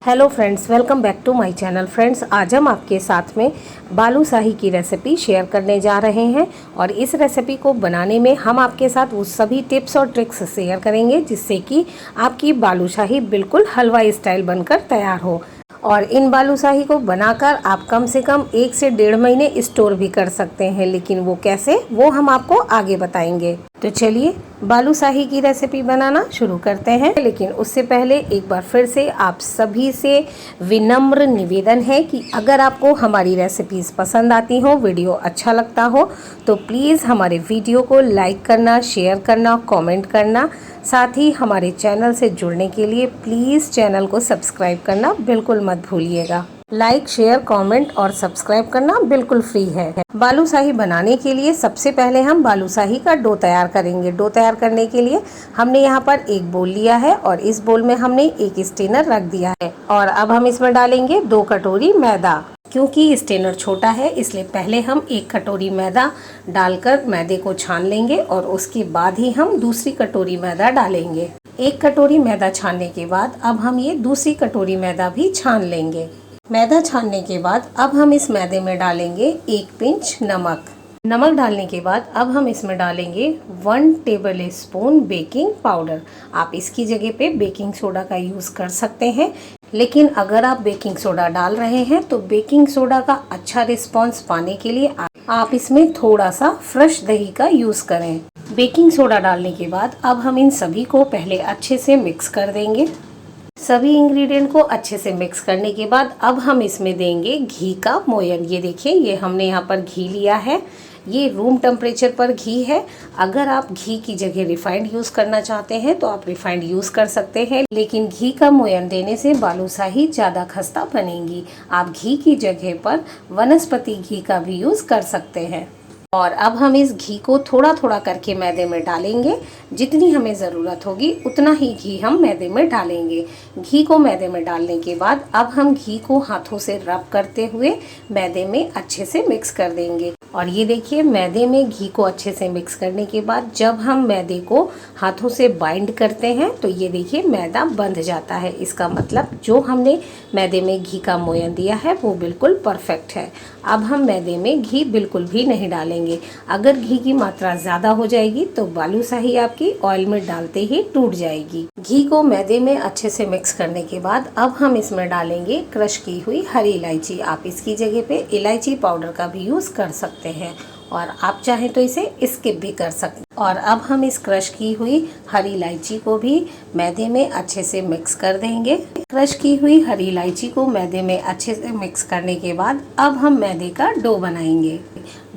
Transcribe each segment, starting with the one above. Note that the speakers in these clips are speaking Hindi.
Hello friends, welcome back to my channel. Friends, आज हम आपके साथ में बालूशाही की रेसिपी शेयर करने जा रहे हैं और इस रेसिपी को बनाने में हम आपके साथ वो सभी टिप्स और ट्रिक्स शेयर करेंगे जिससे कि आपकी बालूशाही बिल्कुल हलवाई स्टाइल बनकर तैयार हो। और इन बालूशाही को बनाकर आप कम से कम 1 से 1.5 महीने स्टोर भी कर सकते हैं, लेकिन वो कैसे, वो हम आपको आगे बताएंगे। तो चलिए बालूशाही की रेसिपी बनाना शुरू करते हैं। लेकिन उससे पहले एक बार फिर से आप सभी से विनम्र निवेदन है कि अगर आपको हमारी रेसिपीज़ पसंद आती हो, वीडियो अच्छा लगता हो, तो प्लीज़ हमारे वीडियो को लाइक करना, शेयर करना, कमेंट करना, साथ ही हमारे चैनल से जुड़ने के लिए प्लीज़ चैनल को सब्सक्राइब करना बिल्कुल मत भूलिएगा। लाइक, शेयर, कमेंट और सब्सक्राइब करना बिल्कुल फ्री है। बालूशाही बनाने के लिए सबसे पहले हम बालूशाही का डो तैयार करेंगे। डो तैयार करने के लिए हमने यहाँ पर एक बोल लिया है और इस बोल में हमने एक स्टेनर रख दिया है और अब हम इसमें डालेंगे 2 कटोरी मैदा। क्योंकि स्टेनर छोटा है इसलिए पहले हम 1 कटोरी मैदा डालकर मैदे को छान लेंगे और उसके बाद ही हम दूसरी कटोरी मैदा डालेंगे। 1 कटोरी मैदा छानने के बाद अब हम ये दूसरी कटोरी मैदा भी छान लेंगे। मैदा छानने के बाद अब हम इस मैदे में डालेंगे 1 पिंच नमक। नमक डालने के बाद अब हम इसमें डालेंगे 1 टेबल स्पून बेकिंग पाउडर। आप इसकी जगह पे बेकिंग सोडा का यूज़ कर सकते हैं, लेकिन अगर आप बेकिंग सोडा डाल रहे हैं तो बेकिंग सोडा का अच्छा रिस्पांस पाने के लिए आप इसमें थोड़ा सा फ्रेश दही का यूज़ करें। बेकिंग सोडा डालने के बाद अब हम इन सभी को पहले अच्छे से मिक्स कर देंगे। सभी इंग्रेडिएंट को अच्छे से मिक्स करने के बाद अब हम इसमें देंगे घी का मोयन। ये देखिए, ये हमने यहाँ पर घी लिया है। ये रूम टेम्परेचर पर घी है। अगर आप घी की जगह रिफाइंड यूज़ करना चाहते हैं तो आप रिफाइंड यूज़ कर सकते हैं, लेकिन घी का मोयन देने से बालूशाही ज़्यादा खस्ता बनेगी। आप घी की जगह पर वनस्पति घी का भी यूज़ कर सकते हैं। और अब हम इस घी को थोड़ा थोड़ा करके मैदे में डालेंगे। जितनी हमें ज़रूरत होगी उतना ही घी हम मैदे में डालेंगे। घी को मैदे में डालने के बाद अब हम घी को हाथों से रब करते हुए मैदे में अच्छे से मिक्स कर देंगे। और ये देखिए, मैदे में घी को अच्छे से मिक्स करने के बाद जब हम मैदे को हाथों से बाइंड करते हैं तो ये देखिए मैदा बंध जाता है। इसका मतलब जो हमने मैदे में घी का मोयन दिया है वो बिल्कुल परफेक्ट है। अब हम मैदे में घी बिल्कुल भी नहीं डालेंगे। अगर घी की मात्रा ज़्यादा हो जाएगी तो बालूशाही आपकी ऑयल में डालते ही टूट जाएगी। घी को मैदे में अच्छे से मिक्स करने के बाद अब हम इसमें डालेंगे क्रश की हुई हरी इलायची। आप इसकी जगह पे इलायची पाउडर का भी यूज़ कर सकते हैं और आप चाहें तो इसे स्किप भी कर सकते हैं। और अब हम इस क्रश की हुई हरी इलायची को भी मैदे में अच्छे से मिक्स कर देंगे। क्रश की हुई हरी इलायची को मैदे में अच्छे से मिक्स करने के बाद अब हम मैदे का डो बनाएंगे।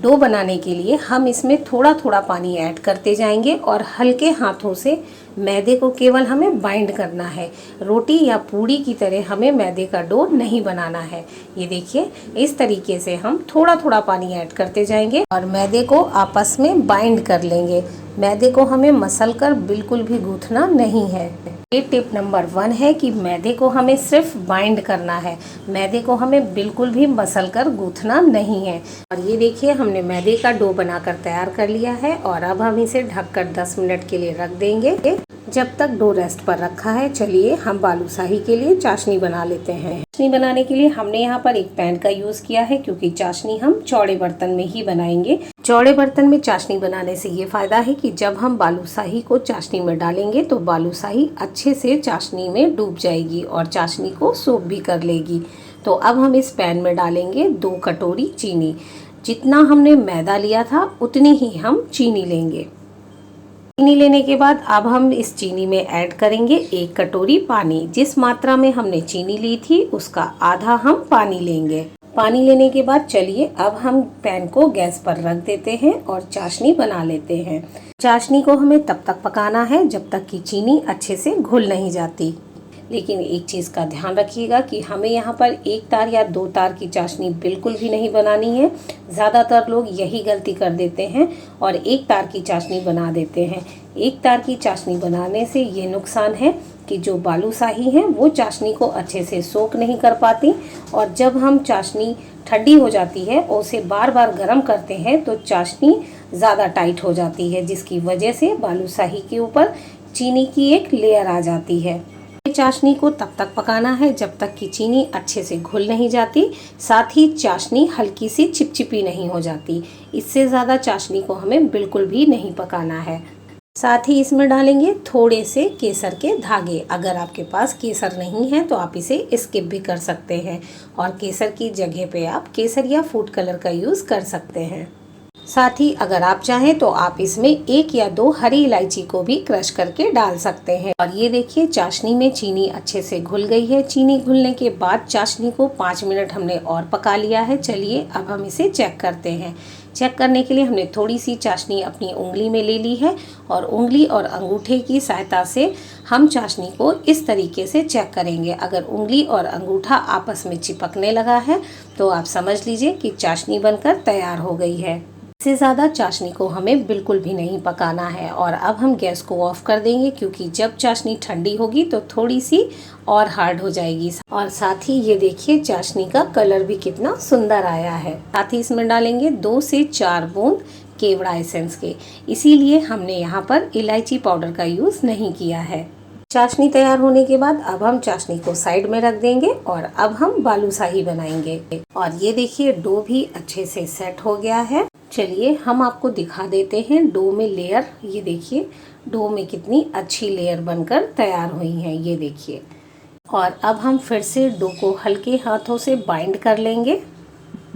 डो बनाने के लिए हम इसमें थोड़ा थोड़ा पानी ऐड करते जाएंगे और हल्के हाथों से मैदे को केवल हमें बाइंड करना है। रोटी या पूड़ी की तरह हमें मैदे का डो नहीं बनाना है। ये देखिए, इस तरीके से हम थोड़ा थोड़ा पानी ऐड करते जाएंगे और मैदे को आपस में बाइंड कर लेंगे। मैदे को हमें मसल कर बिल्कुल भी गूंथना नहीं है। ये टिप नंबर 1 है कि मैदे को हमें सिर्फ बाइंड करना है। मैदे को हमें बिल्कुल भी मसल कर गूंथना नहीं है। और ये देखिए, हमने मैदे का डो बनाकर तैयार कर लिया है और अब हम इसे ढककर 10 मिनट के लिए रख देंगे। जब तक डो रेस्ट पर रखा है, चलिए हम बालूशाही के लिए चाशनी बना लेते हैं। चाशनी बनाने के लिए हमने यहाँ पर एक पैन का यूज़ किया है क्योंकि चाशनी हम चौड़े बर्तन में ही बनाएंगे। चौड़े बर्तन में चाशनी बनाने से ये फ़ायदा है कि जब हम बालूशाही को चाशनी में डालेंगे तो बालूशाही अच्छे से चाशनी में डूब जाएगी और चाशनी को सोख भी कर लेगी। तो अब हम इस पैन में डालेंगे 2 कटोरी चीनी। जितना हमने मैदा लिया था उतनी ही हम चीनी लेंगे। चीनी लेने के बाद अब हम इस चीनी में ऐड करेंगे 1 कटोरी पानी। जिस मात्रा में हमने चीनी ली थी उसका आधा हम पानी लेंगे। पानी लेने के बाद चलिए अब हम पैन को गैस पर रख देते हैं और चाशनी बना लेते हैं। चाशनी को हमें तब तक पकाना है जब तक कि चीनी अच्छे से घुल नहीं जाती। लेकिन एक चीज़ का ध्यान रखिएगा कि हमें यहाँ पर 1 तार या 2 तार की चाशनी बिल्कुल भी नहीं बनानी है। ज़्यादातर लोग यही गलती कर देते हैं और 1 तार की चाशनी बना देते हैं। 1 तार की चाशनी बनाने से ये नुकसान है कि जो बालूशाही हैं वो चाशनी को अच्छे से सोख नहीं कर पाती और जब हम चाशनी ठंडी हो जाती है और उसे बार बार गर्म करते हैं तो चाशनी ज़्यादा टाइट हो जाती है, जिसकी वजह से बालूशाही के ऊपर चीनी की एक लेयर आ जाती है। चाशनी को तब तक पकाना है जब तक कि चीनी अच्छे से घुल नहीं जाती, साथ ही चाशनी हल्की सी चिपचिपी नहीं हो जाती। इससे ज़्यादा चाशनी को हमें बिल्कुल भी नहीं पकाना है। साथ ही इसमें डालेंगे थोड़े से केसर के धागे। अगर आपके पास केसर नहीं है तो आप इसे स्किप भी कर सकते हैं और केसर की जगह पे आप केसर या फूड कलर का यूज़ कर सकते हैं। साथ ही अगर आप चाहें तो आप इसमें 1 या 2 हरी इलायची को भी क्रश करके डाल सकते हैं। और ये देखिए चाशनी में चीनी अच्छे से घुल गई है। चीनी घुलने के बाद चाशनी को 5 मिनट हमने और पका लिया है। चलिए अब हम इसे चेक करते हैं। चेक करने के लिए हमने थोड़ी सी चाशनी अपनी उंगली में ले ली है और उंगली और अंगूठे की सहायता से हम चाशनी को इस तरीके से चेक करेंगे। अगर उंगली और अंगूठा आपस में चिपकने लगा है तो आप समझ लीजिए कि चाशनी बनकर तैयार हो गई है। इससे ज़्यादा चाशनी को हमें बिल्कुल भी नहीं पकाना है। और अब हम गैस को ऑफ कर देंगे क्योंकि जब चाशनी ठंडी होगी तो थोड़ी सी और हार्ड हो जाएगी। और साथ ही ये देखिए चाशनी का कलर भी कितना सुंदर आया है। साथ ही इसमें डालेंगे 2 से 4 बूंद केवड़ा एसेंस के, इसीलिए हमने यहाँ पर इलायची पाउडर का यूज़ नहीं किया है। चाशनी तैयार होने के बाद अब हम चाशनी को साइड में रख देंगे और अब हम बालूशाही बनाएंगे। और ये देखिए डो भी अच्छे से सेट हो गया है। चलिए हम आपको दिखा देते हैं डो में लेयर। ये देखिए डो में कितनी अच्छी लेयर बनकर तैयार हुई है, ये देखिए। और अब हम फिर से डो को हल्के हाथों से बाइंड कर लेंगे।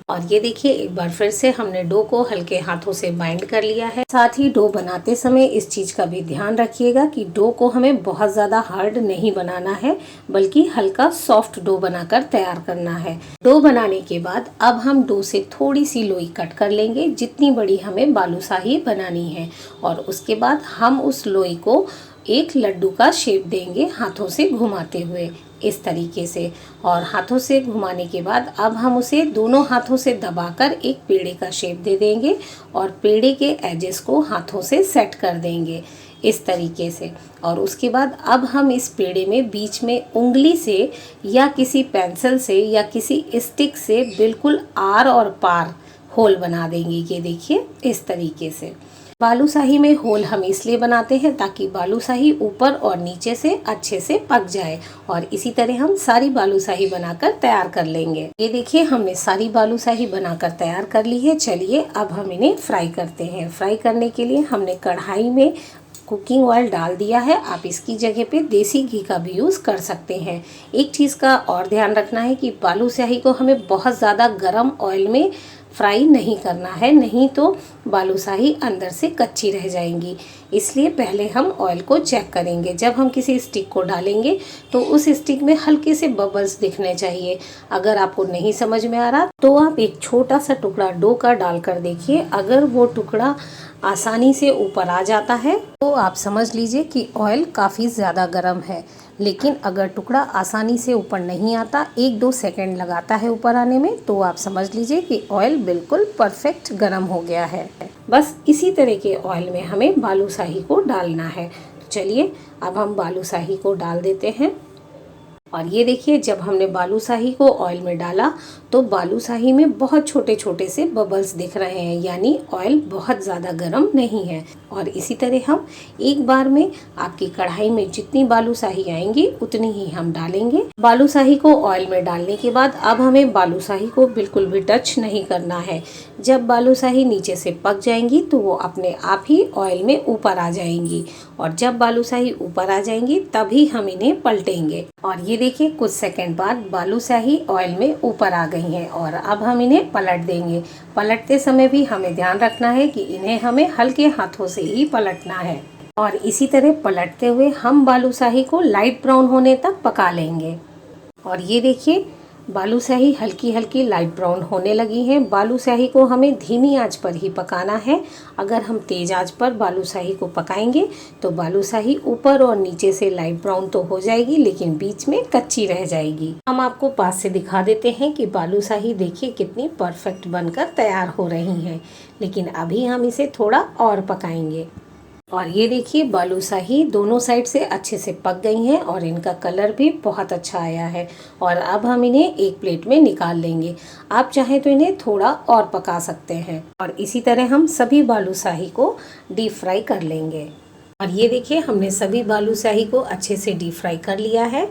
और ये देखिए एक बार फिर से हमने डो को हल्के हाथों से बाइंड कर लिया है। साथ ही डो बनाते समय इस चीज का भी ध्यान रखिएगा कि डो को हमें बहुत ज्यादा हार्ड नहीं बनाना है, बल्कि हल्का सॉफ्ट डो बनाकर तैयार करना है। डो बनाने के बाद अब हम डो से थोड़ी सी लोई कट कर लेंगे, जितनी बड़ी हमें बालूशाही बनानी है। और उसके बाद हम उस लोई को एक लड्डू का शेप देंगे हाथों से घुमाते हुए, इस तरीके से। और हाथों से घुमाने के बाद अब हम उसे दोनों हाथों से दबाकर एक पेड़े का शेप दे देंगे और पेड़े के एजेस को हाथों से सेट कर देंगे इस तरीके से। और उसके बाद अब हम इस पेड़े में बीच में उंगली से या किसी पेंसिल से या किसी स्टिक से बिल्कुल आर और पार होल बना देंगे। ये देखिए इस तरीके से। बालूशाही में होल हम इसलिए बनाते हैं ताकि बालूशाही ऊपर और नीचे से अच्छे से पक जाए। और इसी तरह हम सारी बालूशाही बनाकर तैयार कर लेंगे। ये देखिए हमने सारी बालूशाही बनाकर तैयार कर ली है। चलिए अब हम इन्हें फ्राई करते हैं। फ्राई करने के लिए हमने कढ़ाई में कुकिंग ऑयल डाल दिया है। आप इसकी जगह पे देसी घी का भी यूज़ कर सकते हैं। एक चीज़ का और ध्यान रखना है कि बालूशाही को हमें बहुत ज़्यादा गर्म ऑयल में फ्राई नहीं करना है, नहीं तो बालूशाही अंदर से कच्ची रह जाएंगी। इसलिए पहले हम ऑयल को चेक करेंगे। जब हम किसी स्टिक को डालेंगे तो उस स्टिक में हल्के से बबल्स दिखने चाहिए। अगर आपको नहीं समझ में आ रहा तो आप एक छोटा सा टुकड़ा डो का डालकर देखिए। अगर वो टुकड़ा आसानी से ऊपर आ जाता है तो आप समझ लीजिए कि ऑयल काफ़ी ज़्यादा गर्म है। लेकिन अगर टुकड़ा आसानी से ऊपर नहीं आता, 1-2 सेकंड लगाता है ऊपर आने में, तो आप समझ लीजिए कि ऑयल बिल्कुल परफेक्ट गर्म हो गया है। बस इसी तरह के ऑयल में हमें बालूशाही को डालना है। तो चलिए अब हम बालूशाही को डाल देते हैं। और ये देखिए जब हमने बालूशाही को ऑयल में डाला तो बालूशाही में बहुत छोटे छोटे से बबल्स दिख रहे हैं, यानी ऑयल बहुत ज़्यादा गर्म नहीं है। और इसी तरह हम एक बार में आपकी कढ़ाई में जितनी बालूशाही आएंगी उतनी ही हम डालेंगे। बालूशाही को ऑयल में डालने के बाद अब हमें बालूशाही को बिल्कुल भी टच नहीं करना है। जब बालूशाही नीचे से पक जाएंगी तो वो अपने आप ही ऑयल में ऊपर आ जाएंगी। और जब बालूशाही ऊपर आ जाएंगी तभी हम इन्हें पलटेंगे। और ये देखिए कुछ सेकंड बाद बालूशाही ऑयल में ऊपर आ गई हैं और अब हम इन्हें पलट देंगे। पलटते समय भी हमें ध्यान रखना है कि इन्हें हमें हल्के हाथों से ही पलटना है। और इसी तरह पलटते हुए हम बालूशाही को लाइट ब्राउन होने तक पका लेंगे। और ये देखिए बालूशाही हल्की हल्की लाइट ब्राउन होने लगी है। बालूशाही को हमें धीमी आंच पर ही पकाना है। अगर हम तेज आंच पर बालूशाही को पकाएंगे तो बालूशाही ऊपर और नीचे से लाइट ब्राउन तो हो जाएगी लेकिन बीच में कच्ची रह जाएगी। हम आपको पास से दिखा देते हैं कि बालूशाही देखिए कितनी परफेक्ट बनकर तैयार हो रही हैं। लेकिन अभी हम इसे थोड़ा और पकाएंगे। और ये देखिए बालूशाही दोनों साइड से अच्छे से पक गई हैं और इनका कलर भी बहुत अच्छा आया है। और अब हम इन्हें एक प्लेट में निकाल लेंगे। आप चाहें तो इन्हें थोड़ा और पका सकते हैं। और इसी तरह हम सभी बालूशाही को डीप फ्राई कर लेंगे। और ये देखिए हमने सभी बालूशाही को अच्छे से डीप फ्राई कर लिया है।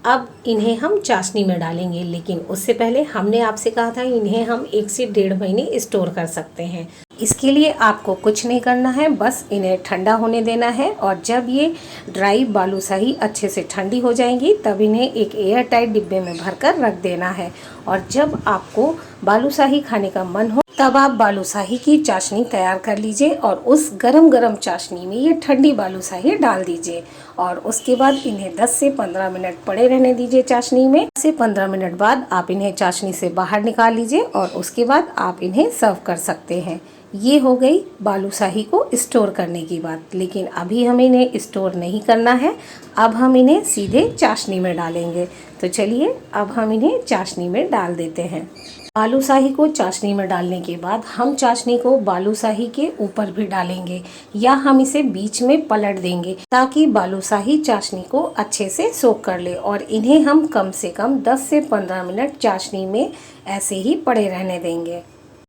अब इन्हें हम चाशनी में डालेंगे, लेकिन उससे पहले हमने आपसे कहा था इन्हें हम 1 से 1.5 महीने स्टोर कर सकते हैं। इसके लिए आपको कुछ नहीं करना है, बस इन्हें ठंडा होने देना है। और जब ये ड्राई बालूशाही अच्छे से ठंडी हो जाएंगी तब इन्हें एक एयर टाइट डिब्बे में भरकर रख देना है। और जब आपको बालूशाही खाने का मन हो तब आप बालूशाही की चाशनी तैयार कर लीजिए और उस गरम गरम चाशनी में ये ठंडी बालूशाही डाल दीजिए। और उसके बाद इन्हें 10 से 15 मिनट पड़े रहने दीजिए चाशनी में। 10 से 15 मिनट बाद आप इन्हें चाशनी से बाहर निकाल लीजिए और उसके बाद आप इन्हें सर्व कर सकते हैं। ये हो गई बालूशाही को स्टोर करने की बात, लेकिन अभी हमें इन्हें स्टोर नहीं करना है। अब हम इन्हें सीधे चाशनी में डालेंगे। तो चलिए अब हम इन्हें चाशनी में डाल देते हैं। बालूशाही को चाशनी में डालने के बाद हम चाशनी को बालूशाही के ऊपर भी डालेंगे या हम इसे बीच में पलट देंगे ताकि बालूशाही चाशनी को अच्छे से सोख कर ले। और इन्हें हम कम से कम 10 से 15 मिनट चाशनी में ऐसे ही पड़े रहने देंगे।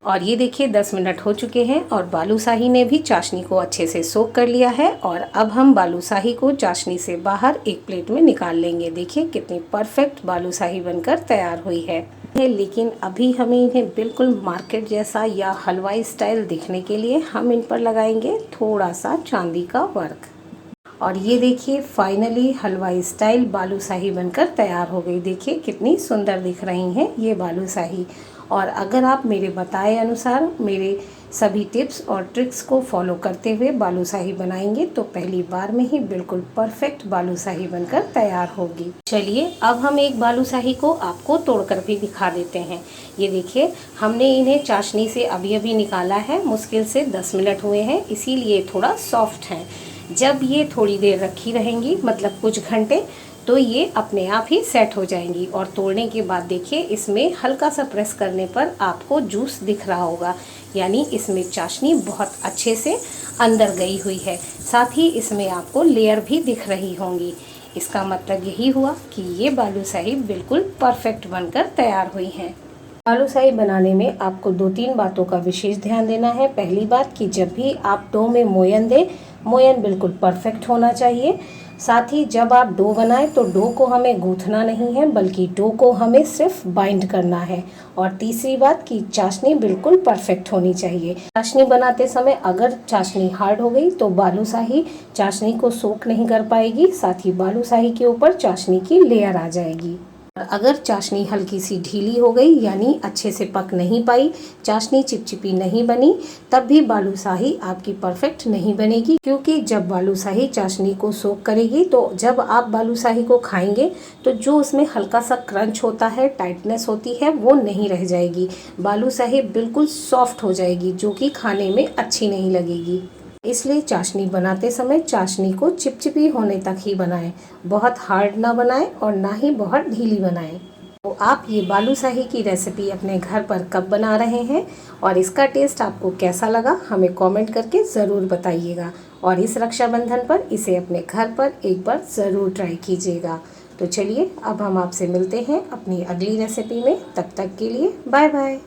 और ये देखिए 10 मिनट हो चुके हैं और बालूशाही ने भी चाशनी को अच्छे से सोख कर लिया है। और अब हम बालूशाही को चाशनी से बाहर एक प्लेट में निकाल लेंगे। देखिए कितनी परफेक्ट बालूशाही बनकर तैयार हुई है। लेकिन अभी हमें इन्हें बिल्कुल मार्केट जैसा या हलवाई स्टाइल दिखने के लिए हम इन पर लगाएंगे थोड़ा सा चांदी का वर्क। और ये देखिए फाइनली हलवाई स्टाइल बालूशाही बनकर तैयार हो गई। देखिए कितनी सुंदर दिख रही हैं ये बालूशाही। और अगर आप मेरे बताए अनुसार मेरे सभी टिप्स और ट्रिक्स को फॉलो करते हुए बालूशाही बनाएंगे तो पहली बार में ही बिल्कुल परफेक्ट बालूशाही बनकर तैयार होगी। चलिए अब हम एक बालूशाही को आपको तोड़कर भी दिखा देते हैं। ये देखिए हमने इन्हें चाशनी से अभी अभी निकाला है। मुश्किल से 10 मिनट हुए हैं, इसीलिए थोड़ा सॉफ्ट हैं। जब ये थोड़ी देर रखी रहेंगी, मतलब कुछ घंटे, तो ये अपने आप ही सेट हो जाएंगी। और तोड़ने के बाद देखिए इसमें हल्का सा प्रेस करने पर आपको जूस दिख रहा होगा, यानी इसमें चाशनी बहुत अच्छे से अंदर गई हुई है। साथ ही इसमें आपको लेयर भी दिख रही होंगी। इसका मतलब यही हुआ कि ये बालूशाही बिल्कुल परफेक्ट बनकर तैयार हुई हैं। बालूशाही बनाने में आपको 2-3 बातों का विशेष ध्यान देना है। पहली बात कि जब भी आप डो में मोयन दें, मोयन बिल्कुल परफेक्ट होना चाहिए। साथ ही जब आप डो बनाएं तो डो को हमें गूंथना नहीं है, बल्कि डो को हमें सिर्फ बाइंड करना है। और तीसरी बात कि चाशनी बिल्कुल परफेक्ट होनी चाहिए। चाशनी बनाते समय अगर चाशनी हार्ड हो गई तो बालूशाही चाशनी को सोख नहीं कर पाएगी, साथ ही बालूशाही के ऊपर चाशनी की लेयर आ जाएगी। अगर चाशनी हल्की सी ढीली हो गई, यानी अच्छे से पक नहीं पाई, चाशनी चिपचिपी नहीं बनी, तब भी बालूशाही आपकी परफेक्ट नहीं बनेगी। क्योंकि जब बालूशाही चाशनी को सोख करेगी तो जब आप बालूशाही को खाएंगे तो जो उसमें हल्का सा क्रंच होता है, टाइटनेस होती है, वो नहीं रह जाएगी। बालूशाही बिल्कुल सॉफ्ट हो जाएगी, जो कि खाने में अच्छी नहीं लगेगी। इसलिए चाशनी बनाते समय चाशनी को चिपचिपी होने तक ही बनाएं, बहुत हार्ड ना बनाएं और ना ही बहुत ढीली बनाएं। तो आप ये बालूशाही की रेसिपी अपने घर पर कब बना रहे हैं और इसका टेस्ट आपको कैसा लगा, हमें कमेंट करके ज़रूर बताइएगा। और इस रक्षाबंधन पर इसे अपने घर पर एक बार ज़रूर ट्राई कीजिएगा। तो चलिए अब हम आपसे मिलते हैं अपनी अगली रेसिपी में। तब तक के लिए बाय बाय।